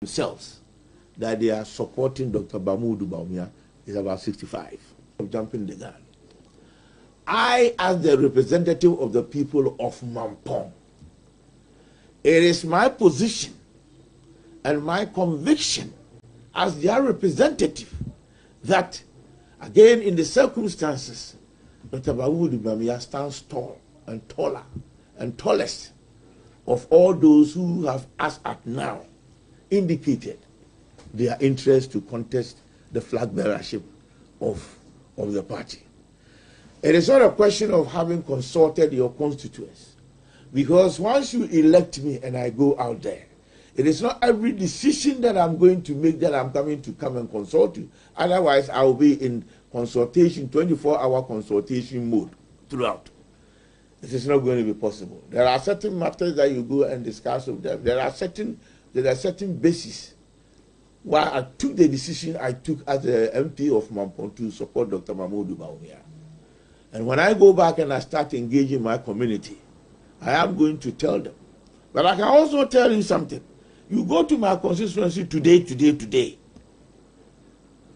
themselves that they are supporting Dr. Mahmoud Bawumia is about 65 of jumping the gun. I, as the representative of the people of Mampong, it is my position and my conviction as their representative that, again, in the circumstances, Dr. Mahmoud Bawumia stands tall and taller and tallest of all those who have, as at now, indicated their interest to contest the flag bearership of the party. It is not a question of having consulted your constituents, because once you elect me and I go out there, it is not every decision that I'm going to make that I'm coming to come and consult you. Otherwise, I will be in consultation, 24-hour consultation mode throughout. It is not going to be possible. There are certain matters that you go and discuss with them. There are certain bases why I took the decision I took as the MP of Mampong to support Dr. Mahmoud Bawumia. And when I go back and I start engaging my community, I am going to tell them. But I can also tell you something. You go to my constituency today,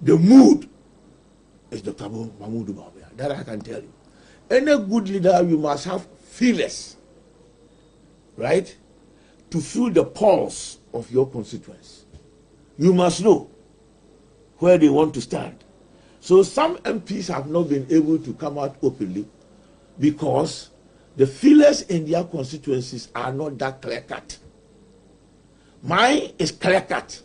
the mood is Dr. Mahmoud Bawumia. That I can tell you. Any good leader, you must have feelers, right, to feel the pulse of your constituents. You must know where they want to stand. So some MPs have not been able to come out openly because the feelers in their constituencies are not that clear-cut. Mine is clear-cut.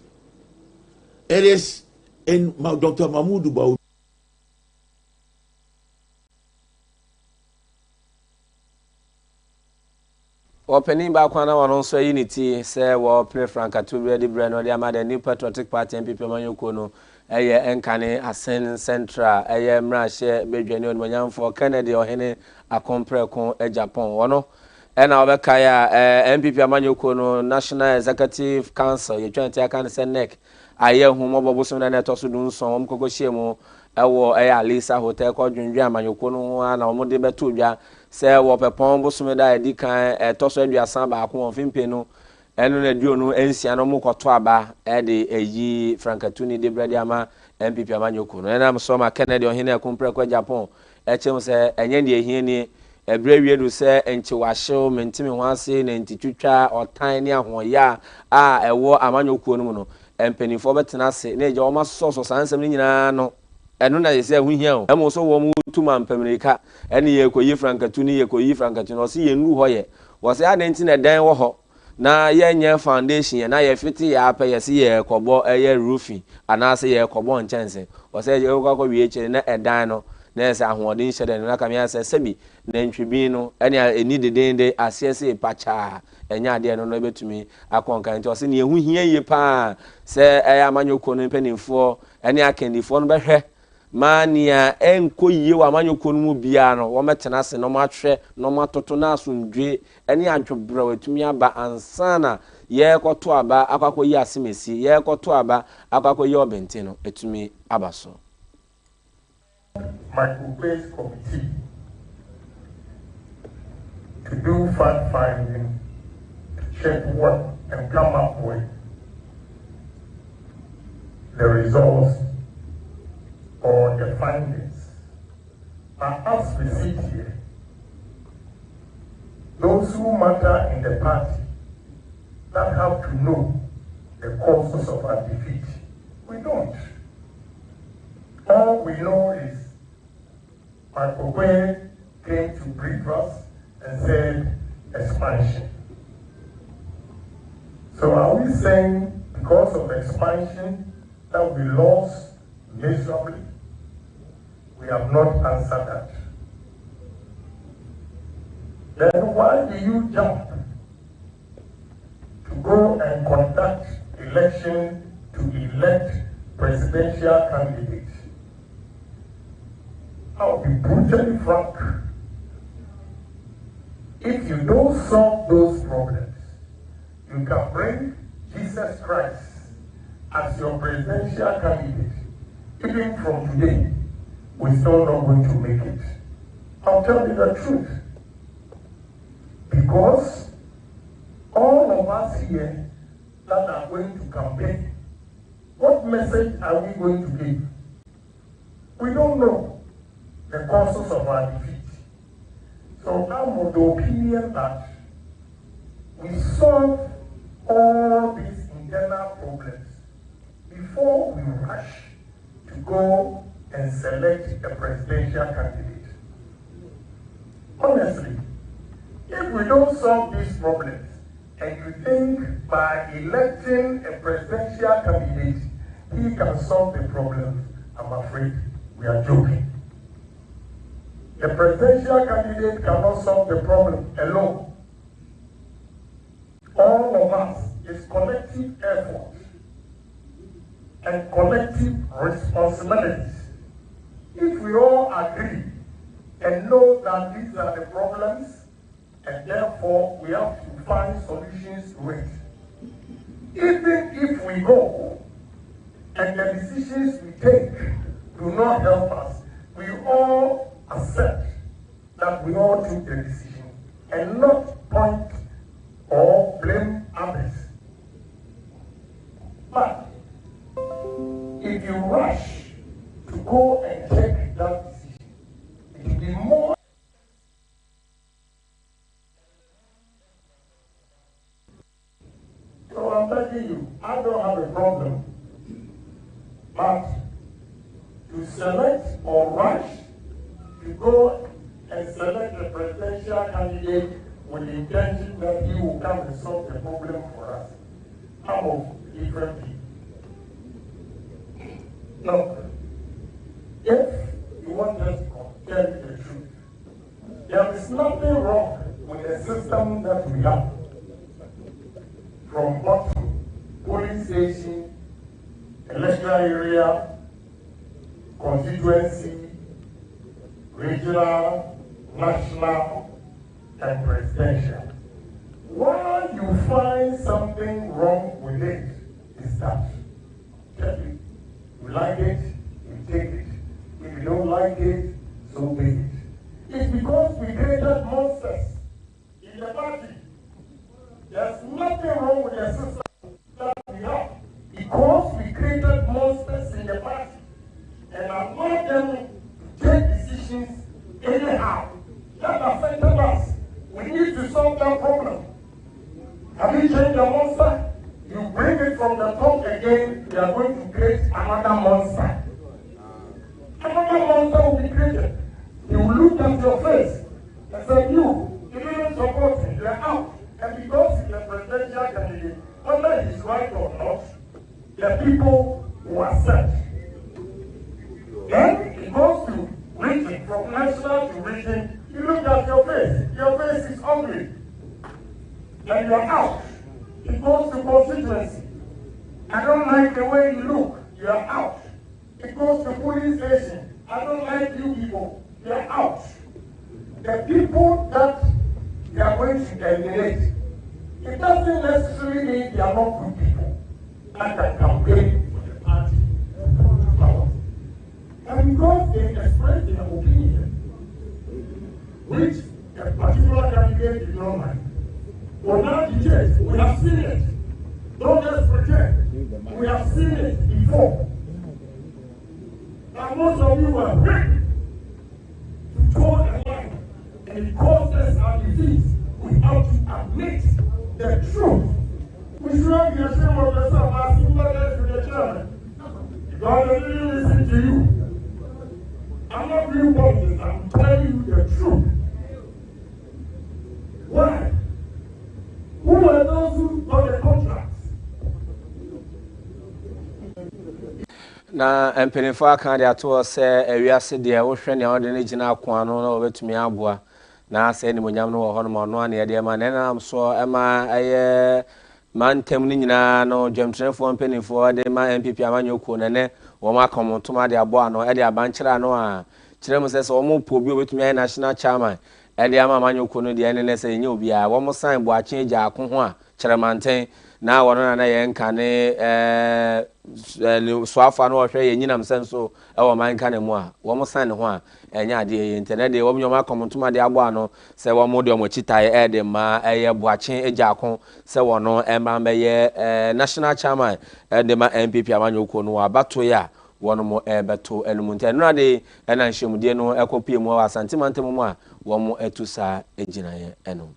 It is in Dr. Mahmoud Bawumia. Opening back one hour on so unity, say, well, play Franca to ready brand or the Amada New Patriotic Party and people Manukono, a year Enkane, Ascend Central, a year Mrashe, Bedrian, Mayam for Kennedy or Hene, a compre a Japan, one. And our Kaya, MPP Manukono, National Executive Council, you trying to take on send neck. I hear whom over Bosun and Tosudun, some Kogoshimo, a Lisa Hotel called Junja Manukono, and Omode Betuja. Say what a pombo sumeda edikan toso aduasan ba ko onfin penu enu na duonu ensia no mu koto aba e de eyi frankatuni de brade ama MPP amanyoko no na so ma Kennedy ohene akumpre kwa Japan e chem se enye de ehie ni ebre wiedu se enchi wahyew mentimi ho ase na ntitwitwa otan ne ahoya a ewo amanyoko no mu no empenifo betena se na eje o ma so sansem ni nyina no enu na yese hu hia o emo so wo mu tuma mpamirika ene ye koyi frankatuni ye koyi frankatuni o se ye nru ho ye wo se adenti na dan wo ho na ye nye foundation ye na ye fiti ya apa ye se ye kobo ye roofing ana se ye kobo nchense wo se ye kokko wie chere na edan no na ese ahoodin hyede na kamia se sebi na ntwibi no ene eni dedende asiese pacha enya ade no no betumi akonkan nti o se ne ye hu hia ye pa se amanyoko no mpanimfo ene akendifo no behwe mania enko yie wa amanyoko no mu bia no wo metena se no matwe no matoto na asundwe ene adwobra watumi aba ansana ye koto aba akwakoyi asemesi ye koto aba akwakoyi obente no etumi abaso. Micro-based committee to do fact-finding, to check what and come up with the results or the findings. But as we sit here, those who matter in the party that have to know the causes of our defeat, we don't. All we know is Michael Wayne came to brief us and said expansion. So are we saying because of expansion that we lost miserably? We have not answered that. Then why do you jump to go and conduct election to elect presidential candidates? I'll be brutally frank. If you don't solve those problems, you can bring Jesus Christ as your presidential candidate. Even from today, we're still not going to make it. I'll tell you the truth. Because all of us here that are going to campaign, what message are we going to give? We don't know the causes of our defeat. So I'm of the opinion that we solve all these internal problems before we rush to go and select a presidential candidate. Honestly, if we don't solve these problems, and you think by electing a presidential candidate, he can solve the problems, I'm afraid we are joking. The presidential candidate cannot solve the problem alone. All of us is collective effort and collective responsibilities. If we all agree and know that these are the problems, and therefore we have to find solutions to it. Even if we go and the decisions we take do not help us, we all accept that we all took the decision and not point or blame others. But if you rush to go and take that decision, it will be more. So I'm telling you, I don't have a problem. But to select or rush to go and select a presidential candidate with the intention that he will come and solve the problem for us, I'm of different view. No. If you want us to tell you the truth, there is nothing wrong with the system that we have. From bottom, polling station, electoral area, constituency, regional, national, and presidential. Why you find something wrong with it is that you like it, you take it. If you don't like it, so be it. It's because we created monsters in the party. There's nothing wrong with the system that we have. Because we created monsters in the party and allowed them to take decisions anyhow that affected us. We need to solve that problem. Have you changed the monster? You bring it from the top again, we are going to create another monster. Another monster will be created. He will look at your face and say, you didn't support me, you're out. And because he's a presidential candidate, whether he's right or not, the people will accept. Then it goes to region, from national to region. You look at your face is ugly. And you're out. It goes to constituency. I don't like the way you look, you're out. It goes to police station. I don't like you people, you're out. The people that they are going to eliminate, it doesn't necessarily mean they are not good people that can campaign for the party. And because they express their opinion, which a particular candidate did not like, well, now the case, we have seen it. Don't just pretend. We have seen it before. And most of you are ready to draw a line. And it causes our disease. We have to admit the truth. We should not be ashamed of yourself as sympathizers to the chairman. Because they didn't listen to you. I'm not doing politics, I'm telling you the truth. Why? Who are those who got the contracts? Na mpenifo aka de ato se ewiase de wo hwe ne ode ne gina akwa no na obetumi aboa na se ni monyam no wo ho no ma no na de ma na am so ema aye mantem ni nyina no dwemtrefo mpenifo de ma MPP amanyoku ne wo ma komontoma de aboa no e de abankira no a kire mo se wo mo po bi obetumi aye national chairman e de ama amanyoku no de ne se nye obi a wo mo sign bo achen agya ako ho a kire manten na wono na ye nka ne so afa no hwe ye nyinam senso e wo man ka ne mu a wo mo san ne ho a enya ade ye internet de wo mo nyoma komontuma de agbo ano se wo mo de mo chitae e de ma eye boachen eja akon se wono e ma be ye national chairman e de ma MPP amanyoko no abato ya wono mo beto enumunte no ade e na nhyemude no ekopie mu wa santimantem mu a wo mo etusa ejina ye eno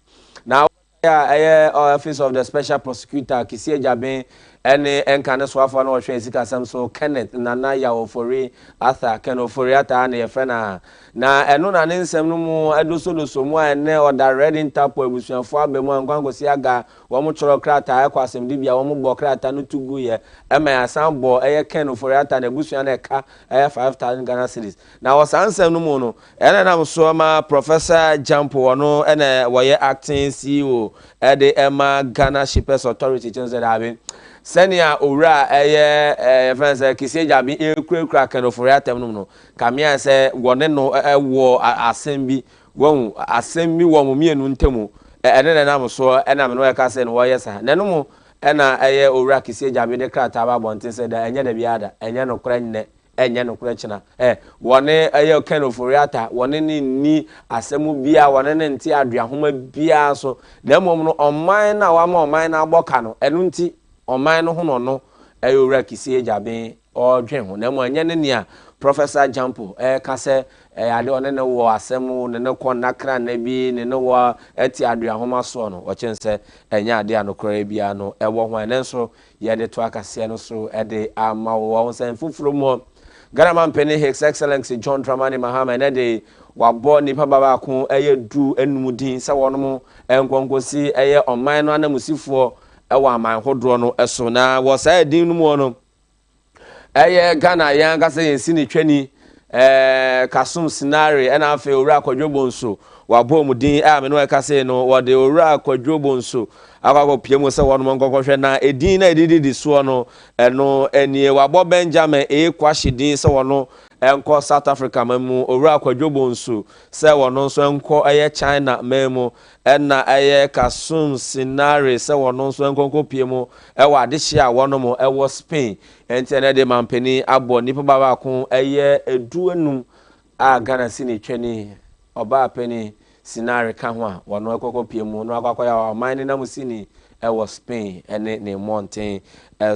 na office of the special prosecutor Kisi Ejaben any enkane so afa na ohwe sika sam so Kenneth Nana Yaw Ofori Arthur Ken Ofori ata na ye frena na eno na ne nsem no mu edoso mu a ne order red interpol ebusuafo abemu ankwankosi aga wo mo choro krata ekwasem de bia wo mo gbo krata no tugu ye ema asan bo eye Ken Ofori ata na ebusua na eka 5000 Ghana cedis na wo san nsem no mu no ene na so ma Professor Jampo ono ene wo ye acting CEO ede Emma Ghana Shippers Authority chenze dabe senia owura friends Kisi Ejaben ekura Ken Ofori atem no kamia se wone no wo asembi won asembi wo mo mienu ntemu ene na so ena me no e ka se no wo yesa nenu mo ena owura Kisi Ejaben de krata ba bonten se da enye da biada enye no kra nne enye no kra china wone Ken Ofori ata wone ni asemu bia wone ne nti aduahoma bia so na mom no oman na wa ma oman na agboka no enu nti oman no ho no owura Kisi Ejaben odwen ho na mo enye ne nia Professor Jampo ka se ade one ne wo asemu ne ko nakra na bi ne wo eti aduahoma so no o chense enye ade anokora bia no ewo ho ene so ye de to akase no so ede ama wo sen fufuro mo Ghana man penny His Excellency John Dramani Mahama ne de wabo nipa baba ko du enumudin se wono mo enkonkosi oman no anamusifo ewa aman hodro no eso na wo sa edin no mo no Ghana yan ka se yensi ni twani kasum scenario na afa owura akwadwobo nso wabo mudin me no ka se no wo de owura akwadwobo nso akwago piemu se wono nkokwohwe na edin na edidi so no eno enie wabo Benjamin kwashidin se wono enko South Africa mamu owura akwadwobo nso se wono nso enko China mamu na kasum scenario se wono nso enko piemu wa adehia wono mo wo Spain ente de mampeni abo nipa baba ko eduanum a Ghana sini twani oba apeni scenario ka ho a wono ekoko piemu no akwakoya oman na musini wo Spain ene ne mountain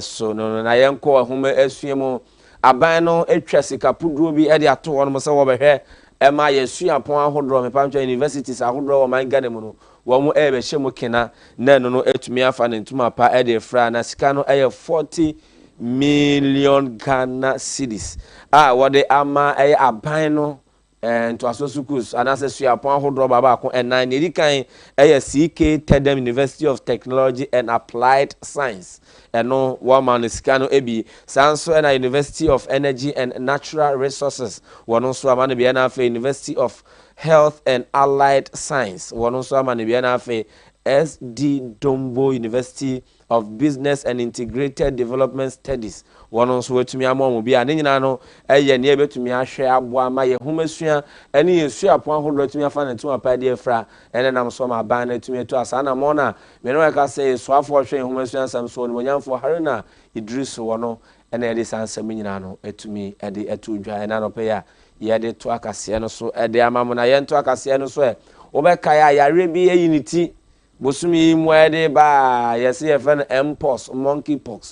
so no na yenko ahoma asuemu aban no etwa sika puduro bi de ato wono se wo behwe ema yesua pon ahodro me pamcha universities ahodro wo man Ghana mu no wo mu be hyemu kena na no etumi afa ne ntuma pa de fra na sika no 40 million Ghana cedis what they ama aban no to asosukus anase suapon ahodro baba ko enan edi kan CK Tedem University of Technology and Applied Science eno woman sika no ebi sanso na University of Energy and Natural Resources wono so ama no bia na afa University of Health and Allied Science wono so ama no bia na afa SD Dombo University of Business and Integrated Development Studies wono so wetumi amomo bia ne nyina no ne ebetumi ahwe aboa ma ye humasua ene yesu apon ahodo wetumi afa ne tuma pa de fra ene nam so ma ban na etumi etu asa na mo na me no ka say so afo hwe humasua sam so no nyamfo Haruna Idris wono ene de sansam nyina no etumi ede etu dwa ene no pe ya ye de to akase no so ede amamo na ye nto akase no so obeka ya yare bi yiniti bosumi muade ba yesi efen mpox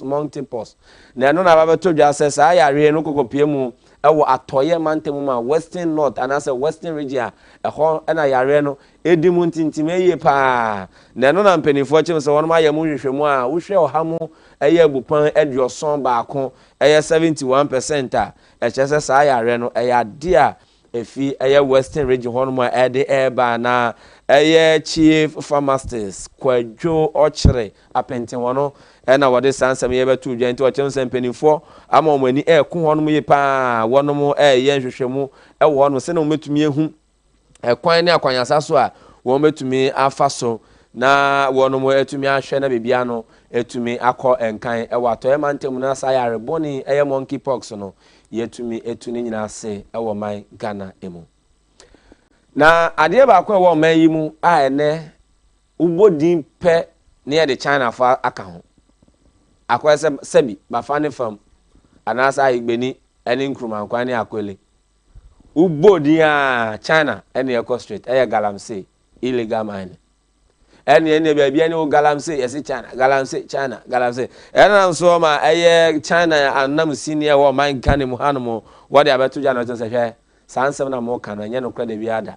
monkeypox na no na ba to dwa sesa ayare no kokopie mu ewo atoye mantemu ma western north and as a western region ho na yare no edimu ntintim eye pa na no na mpanifo chim se wono ma yemu hwehwemu a wo hwe ohamu eye abupan edioson baako eye 71% a echese sa yare no eye ade a efi eye western region hono ma ede eba na chief pharmacist Kwadwo Ochere apenten wono na wode sansam ye betu dwa nti ochem sempanifo ama omani ku hono mu ye pa wono mu ye nhwehwemu wo hono se na ometumi ehu kwan ne akwanyasa so a wo metumi afa so na wono mu etumi ahwe na bibia no etumi akọ enkan wo atoye mantem na sayare boni monkeypox no yetumi etuni nyina se wo man Ghana emu na ade ba kwa wo man yi mu a ene ubodin pe ne ye de China fa aka ho akwese sebi bafane fam anasa igbeni eni nkruma kwan ni akwele ubodi a China eni eco street galamsey illegal mining eni bia bia ni galamsey yes China galamsey ena so ma China anam senior wo man kan mu hanom wo de abeto ja no se hwe sansem na mo kan anya no kra de biada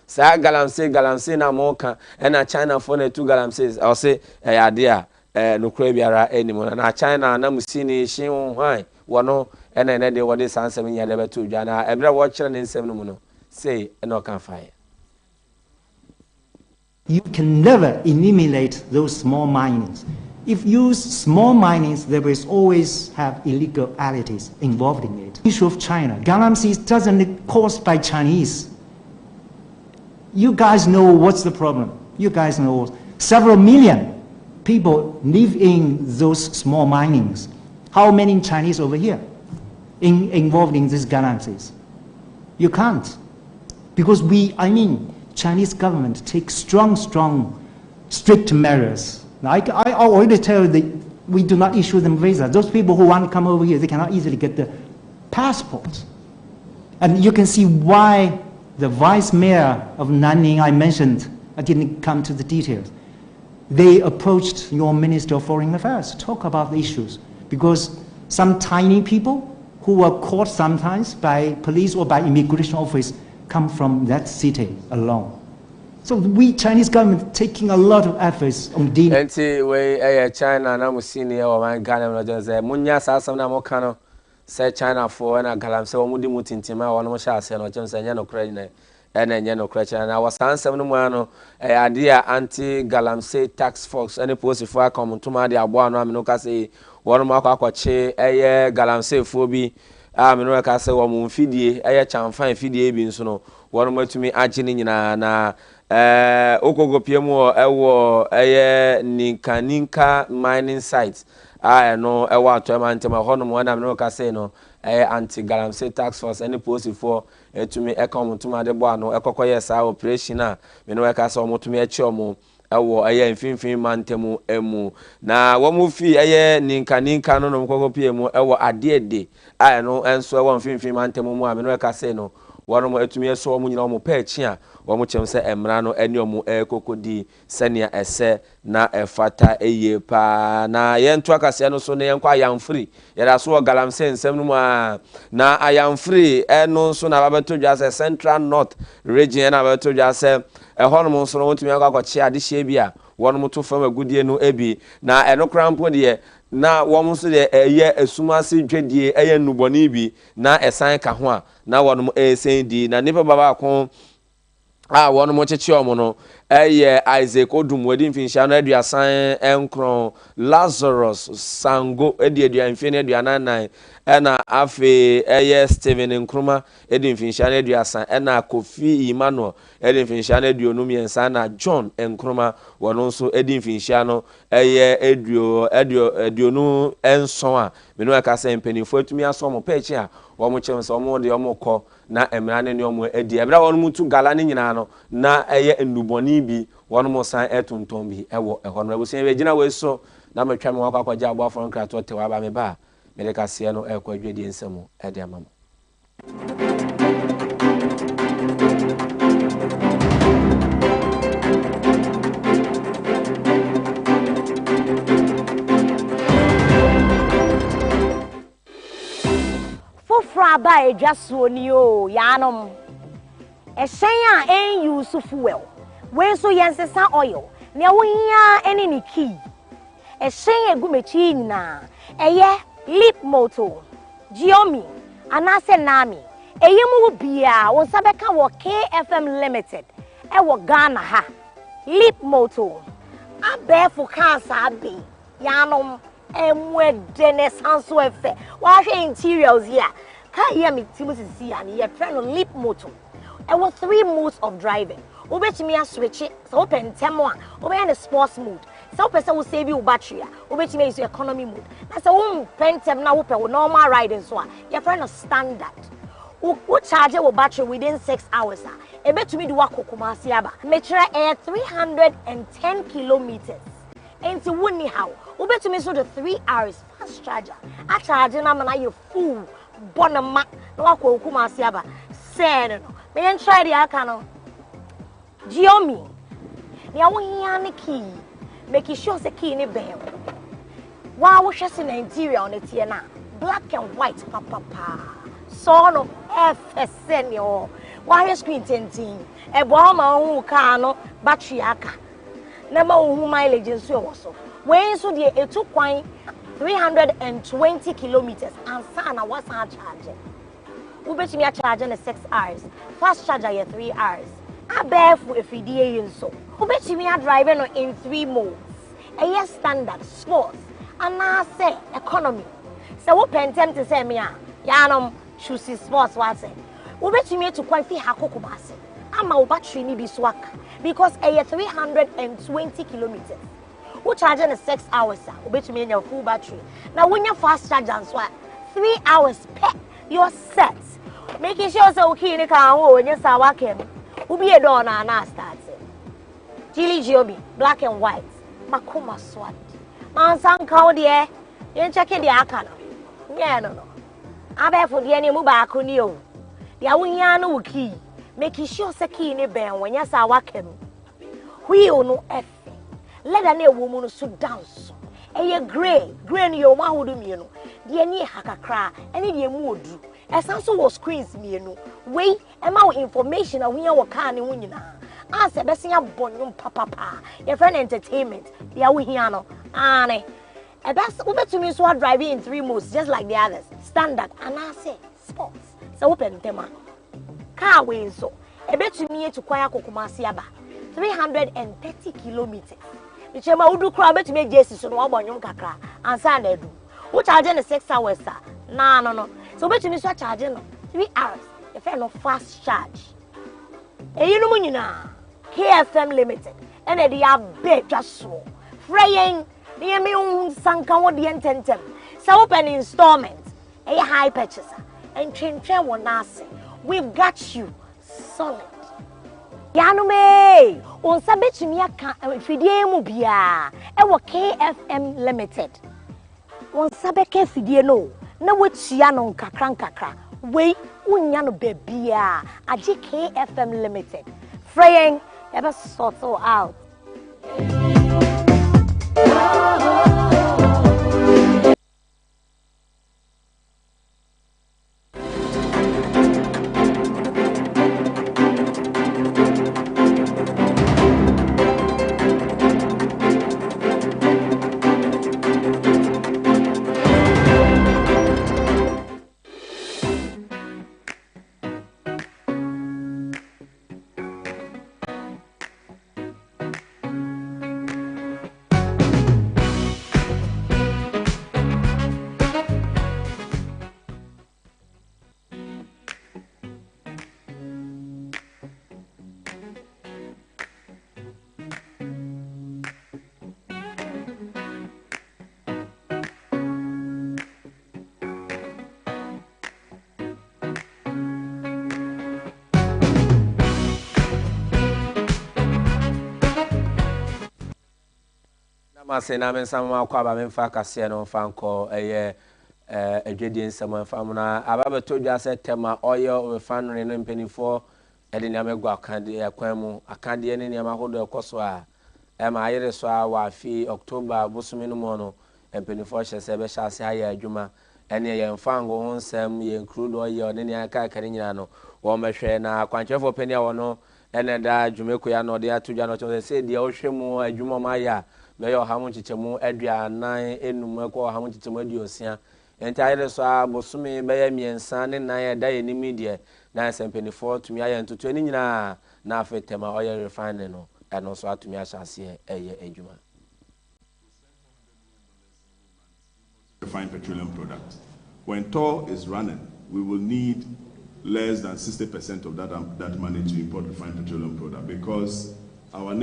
sa galamsey na mo kan ena China for na 2 galamsey o se ade a no kra biara enimo na China na musini shin hwan wono ena de wo de sansem nya de beto ja na ebra wo kire ne nsem no mu no say eno kan fire. You can never eliminate those small minings. If you use small minings, there will always have illegalities involved in it. Issue of China, galamsey doesn't caused by Chinese. You guys know what's the problem. You guys know several million people live in those small minings. How many Chinese over here involved in these galamseys? You can't, because Chinese government takes strong, strict measures. I already tell you that we do not issue them visa. Those people who want to come over here, they cannot easily get the passport. And you can see why the vice mayor of Nanning I mentioned, I didn't come to the details. They approached your Minister of Foreign Affairs to talk about the issues, because some tiny people who were caught sometimes by police or by immigration office come from that city alone. So we Chinese government taking a lot of efforts on dealing. Enti we China na musini o man Ghana no just say munya sasam na mo kan say China for na galamsey wo mudi mutintima wo no sha ase no just say nya no kra nya enya no kra China na wasansem no mu ano ade a anti galamsey tax force any post for akontuma de abo ano amino ka say wo no akwache galamsey fo bi amino ka say wo mu mfidie chamfan fidie bi nso no wo no matumi agye ni nyina na okogo piemu ewo ninka mining sites no ewo atoma ntema hono wana me no ka say no anti galamsey tax force any post for etumi ekomutuma de bo ano ekokoye sa operation a me no ka say omutumi echi omo ewo mfimfin mantemu emu na wo mu fi ninka no mkogo piemu ewo adede no enso ewo mfimfin mantemu mu a me no ka say no wono mo etumi eso omo nyina omo pechi a wo mo chem se emra no eni omo kokodi senia ese na efata eye pa na yentu akase no so ne yenkwa ayamfree yeda so galamsey nsem no ma na ayamfree eno so na babeto dwa se Central North region na babeto dwa se hono mo so no wotumi akwachi ade hye bi a wono mo to fam agudie no ebi na eno krampo de na wo so de esumase dwadie nuboni bi na esan ka ho a na wono mo di na nipa baba ko wono mo cheche omo no Isaac Odum wedi mfinsha no aduasan enkron Lazarus Sango aduanfie no aduanan na afe Steven Nkrumah mfinsha no aduasan na Kofi Emmanuel mfinsha no aduonum yensa na John Nkrumah wono nso mfinsha no aduonu enson a menu aka se mpanifo atumi aso mo pechi a wo mo chem se wo de wo kọ na emra ne wo mo edi ebra wo mutu gala ne nyina no na enduboni bi wo mo san etonton bi ewo ehono abusen be gina we so na metwa me wakọ akọja agbo afọ nkra to te wa ba me ba me de kase no ekọ adwedi nsem e de amam. Fraba ejasuoni o yanom ehyen use fuel we so yensesa oil ne wohia ene ne key ehyen egumechi nyina lip moto Giomi anase nami eyemu bia won sabeka wo KFM Limited wo Ghana ha lip moto abefu cancer abi yanom emwedene sanso efe wa hwe interiors here. Can hear me, Timothy, and you're trying to lip motor. There were 3 modes of driving. Obey me a switch it, so open 10-1, obey the sports mode. So person will save you battery, obey me is economy mode. That's a woman pentem now open normal riding so you're trying to standard. Who charge your battery within 6 hours? A bet to me do work Kumasiaba. Measure air 310 kilometers. Enti woni how. Ubetumi so the 3 hours fast charger. A charger na mana you full bonema na wakọ Kumasi aba. Say no. Me try the aka no. Giomi. Ni awon ne key. Make sure say key ni ben. Wa wo hwese na interior on etie na. Black and white papa. So no FSN yo. Wa screen tentin. E bo ma hu car no battery aka. Na ma hu mileage nso e wo so. When so the etu kwan 320 kilometers and sana was a charge. Ubetimi a charge in 6 hours. Fast charger ya 3 hours. A barefoot if you did so. Ubetimi a driving in 3 modes. A year standard, sports, and I say economy. So what pentem to say me yanum choose sports what's it. Ubetimi to quite fee hakokubasi. Ama battery ni biswak because a year 320 kilometers. Who charge in 6 hours, ubetumi in your full battery. Now when you fast charge and swap 3 hours per you're set. Making sure so okay in the car when you saw walking. Ubi a door na start. Chili Giobi, black and white. Makuma swat. Man san cow dear. You check the akana. Yeah, no. I bet for the any mubako neo. The awiano key. Making sure so key in the band when you saw walking. We no F. Let a woman sit down. A gray you one who do me, no. The any hakakra, any dear mood. As also was screens me, no. Wait, amount information of we are can win. I said, Bessie, bonum papa, your friend entertainment. The awiano, Anne. And that's over to me, so I driving in 3 modes, just like the others. Standard, and I say, sports. So open them. Car way so. A bet to me to Kwaya Kumasiaba. 330 kilometers. The Chema would do crab to make Jesus on one bonum kakra, and Sunday do. Who charging the 6 hours, sir? No. So bet to me, so charging 3 hours. If I no fast charge. And you know, KFM Limited, and they are big just so. Fraying near me own Sanka the intentem. So open installments, a high purchaser, and train one nasi. We've got you solid. Yanume, on sabit me a fidie mubia, and what KFM Limited. On sabeke fidie no, what Sianon kakra. Wait, unyano bebia, a GKFM Limited. Fraying, ever sort out. Masena men sama kwa ba men fa kase no fa nko adwedie nsama fa mo na ababa todwa se tema oil refinery no mpanifo ede nyame gwa akande akwan mu akande ne nyama hodo ekoso a ma ayere so a wa fi October bosumi no mo no mpanifo hyese be hyase aye adwuma ene ye mfa ngo ho nsam ye crude oil ne nya ka kare nyina no wo mehwe na kwanchefo pani a wo no ene da adwumeko ya no de atodwa no to se de wo hwemu adwuma ma ya Mayo hamu chichemu edua nan enum ekwo hamu chichemu aduosia entire so abosumi beye miensa ne nan eda ye ni media na sempeni4 tumi aye ntutu eni nyina na afetema oil refine no eno so atumi ahyase eye adwuma refined petroleum product. When TOR is running, we will need less than 60% of that money to import refined petroleum product because our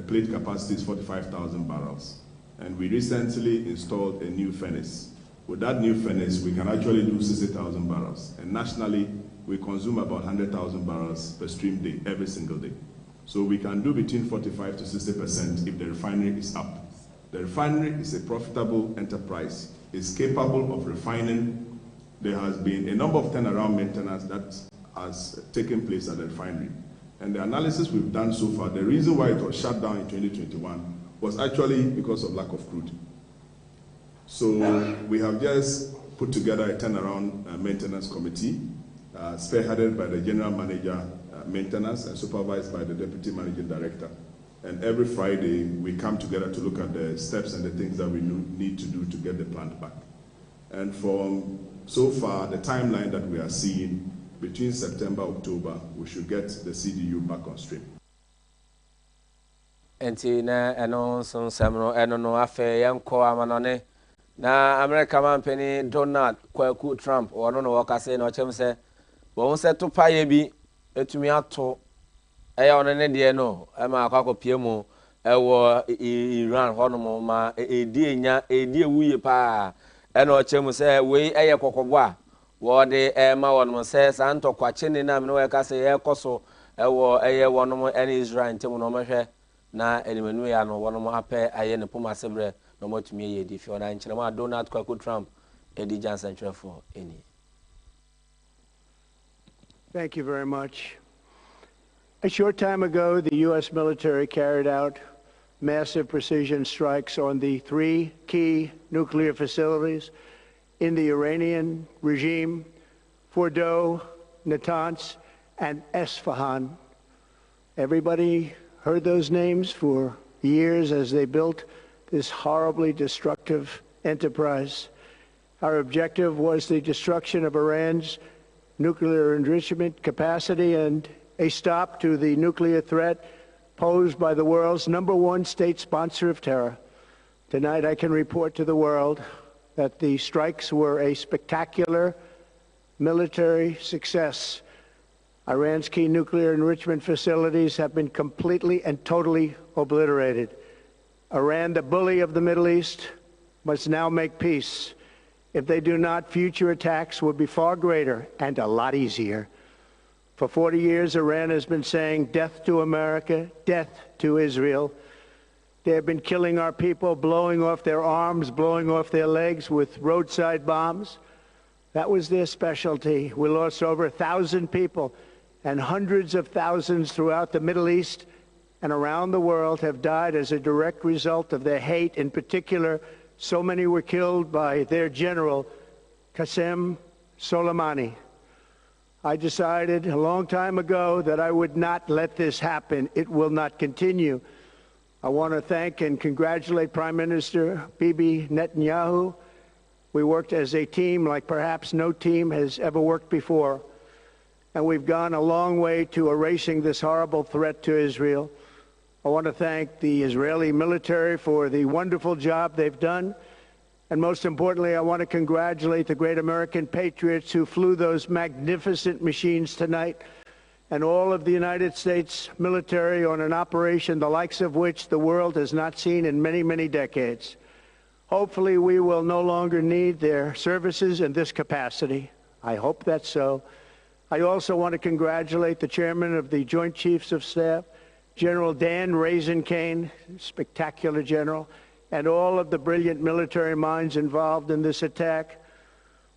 plate capacity is 45,000 barrels. And we recently installed a new furnace. With that new furnace, we can actually do 60,000 barrels. And nationally, we consume about 100,000 barrels per stream day, every single day. So we can do between 45 to 60% if the refinery is up. The refinery is a profitable enterprise. It's capable of refining. There has been a number of turnaround maintenance that has taken place at the refinery. And the analysis we've done so far, the reason why it was shut down in 2021 was actually because of lack of crude. So we have just put together a turnaround maintenance committee, spearheaded by the general manager maintenance and supervised by the deputy managing director. And every Friday, we come together to look at the steps and the things that we need to do to get the plant back. And from so far, the timeline that we are seeing, between September, October, we should get the CDU back on stream. Enti na eno semro eno no afe yanko amanone na America man penny Donald Kwaku Trump ono no wakase na ochem se wo se to paye bi etumi ato eya ono ne de no e ma akakopie mu ewo Iran hono ma edi enya edi ewuye pa eno ochem se we eye kokogbo a wo de ma wono se santo kwache ni na me no wakase ye koso ewo eye wono ene Israel ntemu no mehwe na elimenu ya no wono mo apɛ aye ne poma sebre no motumi ye di fi ona nkyere ma Donald Kwaku Trump Eddie Johnson for any. Thank you very much. A short time ago, the U.S. military carried out massive precision strikes on the 3 key nuclear facilities in the Iranian regime, Fordow, Natanz, and Esfahan. Everybody heard those names for years as they built this horribly destructive enterprise. Our objective was the destruction of Iran's nuclear enrichment capacity and a stop to the nuclear threat posed by the world's #1 state sponsor of terror. Tonight, I can report to the world that the strikes were a spectacular military success. Iran's key nuclear enrichment facilities have been completely and totally obliterated. Iran, the bully of the Middle East, must now make peace. If they do not, future attacks will be far greater and a lot easier. For 40 years, Iran has been saying death to America, death to Israel. They have been killing our people, blowing off their arms, blowing off their legs with roadside bombs. That was their specialty. We lost over 1,000 people, and hundreds of thousands throughout the Middle East and around the world have died as a direct result of their hate. In particular, so many were killed by their general, Qasem Soleimani. I decided a long time ago that I would not let this happen. It will not continue. I want to thank and congratulate Prime Minister Bibi Netanyahu. We worked as a team like perhaps no team has ever worked before. And we've gone a long way to erasing this horrible threat to Israel. I want to thank the Israeli military for the wonderful job they've done. And most importantly, I want to congratulate the great American patriots who flew those magnificent machines tonight, and all of the United States military on an operation the likes of which the world has not seen in many, many decades. Hopefully, we will no longer need their services in this capacity. I hope that's so. I also want to congratulate the chairman of the Joint Chiefs of Staff, General Dan Raisin-Kane, spectacular general, and all of the brilliant military minds involved in this attack.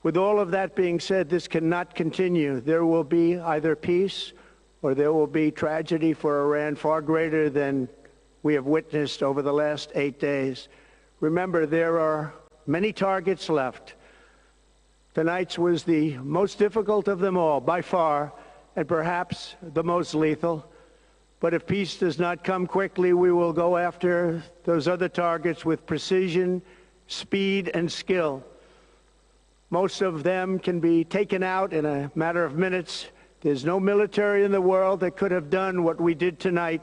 With all of that being said, this cannot continue. There will be either peace or there will be tragedy for Iran far greater than we have witnessed over the last 8 days. Remember, there are many targets left. Tonight's was the most difficult of them all, by far, and perhaps the most lethal. But if peace does not come quickly, we will go after those other targets with precision, speed, and skill. Most of them can be taken out in a matter of minutes. There's no military in the world that could have done what we did tonight,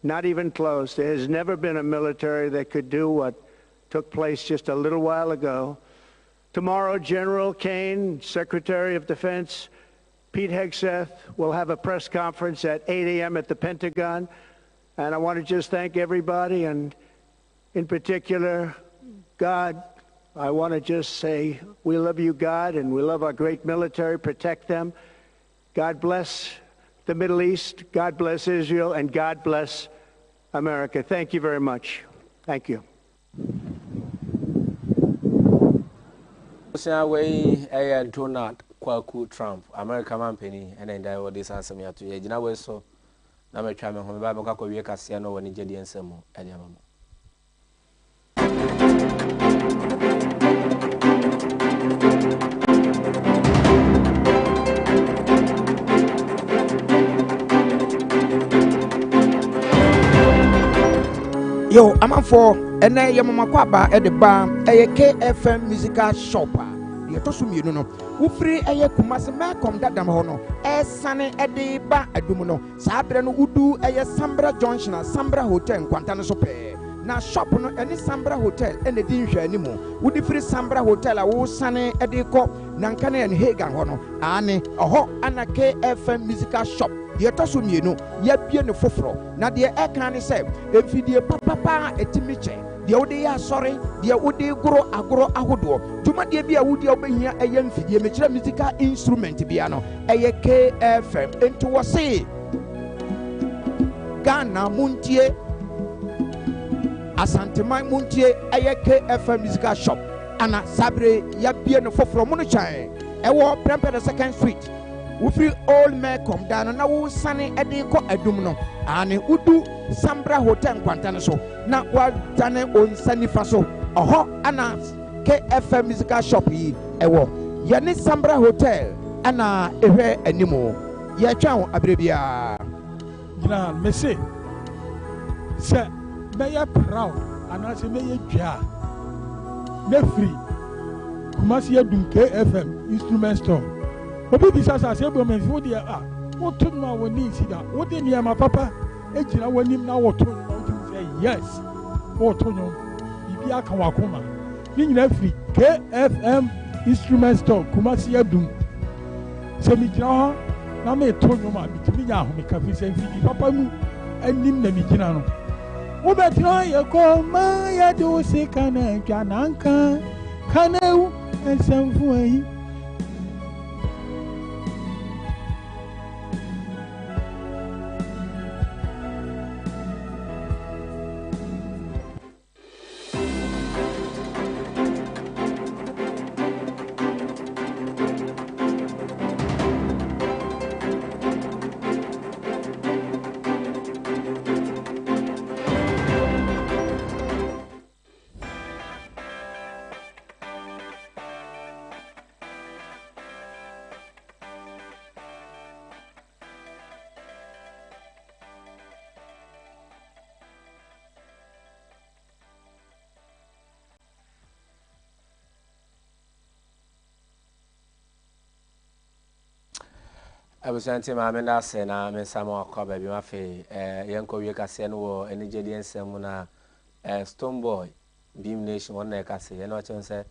not even close. There has never been a military that could do what took place just a little while ago. Tomorrow, General Kane, Secretary of Defense, Pete Hegseth will have a press conference at 8 a.m. at the Pentagon. And I want to just thank everybody, and in particular, God. I want to just say we love you, God, and we love our great military. Protect them. God bless the Middle East, God bless Israel, and God bless America. Thank you very much. Thank you. Donald Kwaku Trump, American company, and then I will this answer me to you. Now, so now I try my home Bible Kako Casiano when Jadi and Semo, and Yamamo. Yo, I'm for and I am Makwaba at the bar, a KFM musical shopper. The Tosum, you know, who free a Kumasi Malcolm that Damono, a sunny at the bar at Dumuno, Sabran Udu, a Sambra Junction, Sambra Hotel, Quantana Sope. Now shop on any Sambra Hotel and the Dinsha anymore. Would the free Sambra Hotel, a wood sunny at the cop, Nankane and Hagan Hono, Annie, a hawk and a KFM musical shop. The Tosum, you know, yet be in the fofro. Now the air can say, if you papa a timiche, the Odia sorry, the Odi grow agro ahudo. Tuma de be a woody open here a young figure, musical instrument piano, a KFM, into what say Ghana Muntie Asantemai Muntie, a KFM musical shop, Anna Sabre, Yabian fofro Monochai, a war Prempeh 2nd Street. Free old man come down and now sunny ediko edumno and udu Sambra Hotel Quantana so now what done on Sunny Faso oho anas KFM musical shop yi ewo yani Sambra Hotel ana ewe animo ye twa abrebia gina mese se be proud anase me ye dwa na free Kumasi edum KFM instrument store obi bisa sa se bo menfi wo de what to no we need see that what dey my papa ejira wanim na what to say yes what to no bibi aka wakoma ni nyina free KFM instrument store Kumasi adum se mi jira ho na me to no ma bitimi nya ho me ka fi se fi papa mu anim na mi jina no wo betro ye ko ma ya do se kana twananka kanau ensamfu ayi I was saying, my men are saying, I'm in some more cover, be my fee, young Korea Cassian war, and Jadian Semuna, Stone Boy, Beam Nation, one neck, I say, and what you say.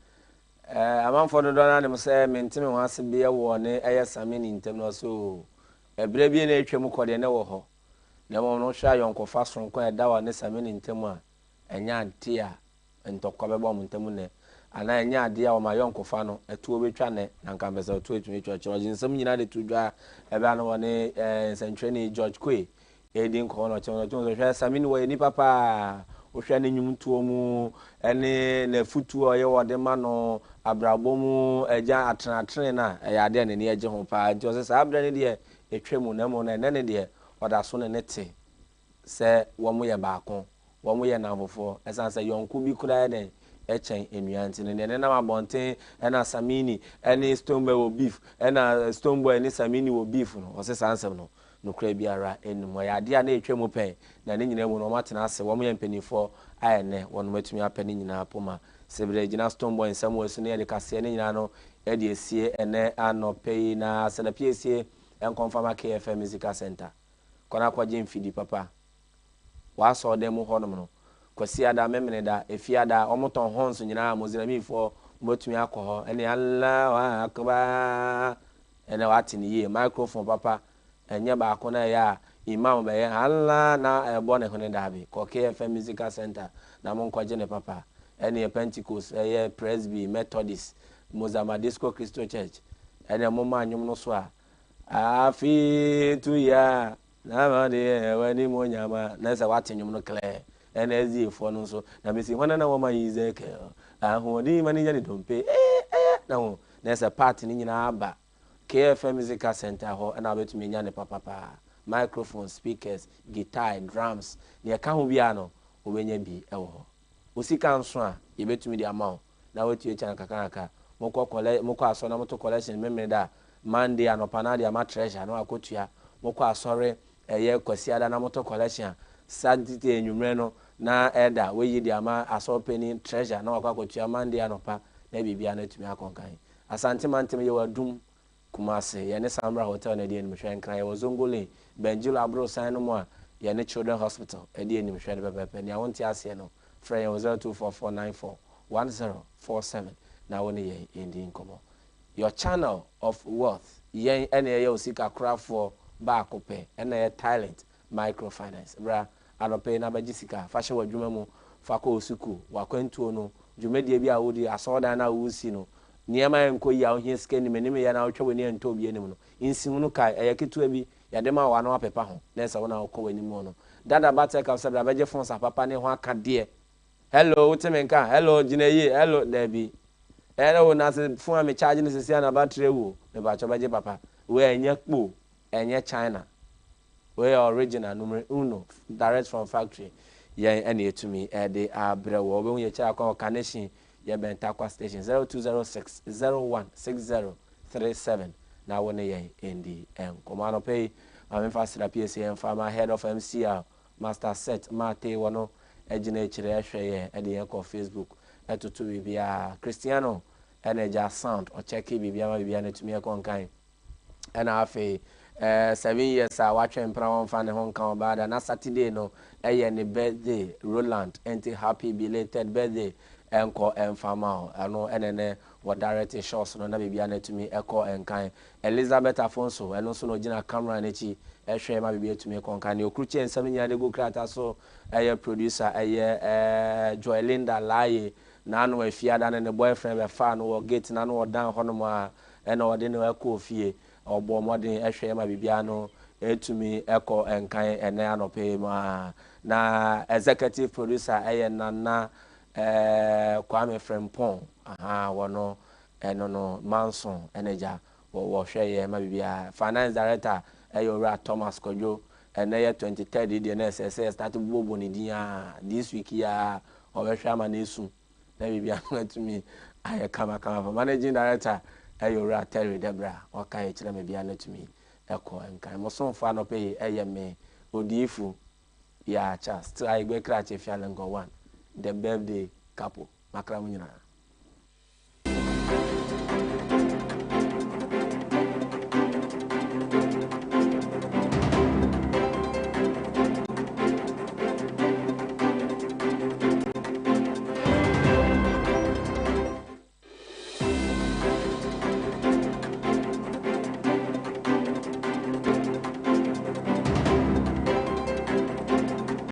I'm for the donor, and say, maintain wants to be a warning, as I mean in terms so a brave nature, Mukodi, and no, no, no, shy, Uncle Fast from Quay, Dow, and this I mean in Tema, and Yan Tia, and Tokoba bomb in Temune. And I nya dia o my uncle fano a two-way channel and can be so to church in some United to draw a banner one Centrani George Quay, aiding corner to Samin way ni papa, Oceanium to any ne futu or the man or Abrabomu, a jar at trainer, a yarden in the edge of pa, just abdani dear, a tremunamon and any dear, or that soon a nette. Say 1 way back on, 1 way and now for, as I say, young Kubi could I Echen enuanti ne na ma bonten na samini ene stone boy beef na stone boy ne samini wo beef no o se sansem no no kra biara enum ya de na etwem pen na ne nyina mu no matena ase wo mo yempanifo aye ne wono matumi apani nyina poma sebre gina stone boy nsam wo so ne de kase ne nyina no e de esie ene anope na se na piesie en confirm KFM musical center kona kwaje mfidi papa wa so dem ho no kwasi ada memene da efiada omoton honso nyina moziramifo motumi akọ ene Allahu akbar ene watini ye microphone papa enye ba akọ ya imam be Allah na ebo ne hone dabi ko KFM musical center na monkwaje ne papa ene Pentecost Presby Methodist Mozambique Christo Church ene moma anyum no so a afi tu ya na ma de wani mo nyama na se watenyum no clear and ezi fo no so na me si hwana na wo ma yizeke ahodi mani nya de dompe na ho na se part ni nyina aba KFM Musical Center ho na betumi nya ne papa microphone speakers guitar drums ne ka ho bia no obenya bi ewo ho osika nso a ye betumi di amount na wetu chan kakaka moko aso na moto collection memre da Monday anopa na dia ma treasure no akotua moko asore eye kwasi ada na moto collection Saturday enwumre no na eda we yi dia ma aso penny treasure na akotua Monday anopa na bibia na tumi akonkan asante mantem ye wadum Kumase ye ne Samra Hotel na die ni mhwe nkran ye wozongole Benjilo abro san no mo a ye ne Children Hospital e die ni mhwe de pepe ne awonti ase no frɛ ye 0244941047 na woni ye endi nkomo your channel of wealth yen ene ye osika krafo ba akopɛ ene ye talent microfinance bra anope na bagisika fa hye wadwuma mu fa ko osuku wakwantuo no dwumadie bi a wodi asoda na wusi no niema enko ya ohie sika ni menim ya na otwa wani ento bi enim no insim no kai eyaketu abi ya de ma wa na apepa ho na esa wona okọ wani mu no dada batek ka sabra beje fon sa papa ne ho aka de hello utemenka hello jineye hello debi hello na se fon am charge ne sisi na battery wo me ba cho beje papa we enye kpo enye China we original number 1 direct from factory yen ene etumi e de abrewo obe hu ye cha akọ connection ye bentakwa station 0206016037 na woni ye endi komano pay am fasira PSN farmer head of MCR master set mate wono ejina chire ehwe ye e de ko Facebook etoto bibia Cristiano energy sound o check bibia ma bibia na tumi e kon kan na afi 7 years a watch mpra won fa ne hon kan obada na Saturday no eye ne birthday Roland and happy belated birthday enko enfama ano enene wo direct shots no na bibia na tumi eko enkan Elizabeth Afonso eno so no gina camera na chi ehwe ma bibia tumi konkan ne okruchi ensam nya de go krata so eye producer eye Joelinda Laye na no afiada ne boyfriend be fa no gate na no dan hono ma ena ode ne eko ofie obo modern ehwe ma bibia no etumi eko enkan ene anope ma na executive producer eye Nana Kwame Frempong wono eno no Manson eneja wo hwe ye ma bibia finance director Ayora Thomas Kojo ene 23rd the NSS start bobo ni dia this week ya obehwe ama na esu na bibia no atumi aye kama managing director Ayora Terry Debra waka e kire me bia na atumi eko enkan mo so fa no pay eye me Odiyifo Yaw still I gbe kra che fialengo 1 the birthday couple makra munyina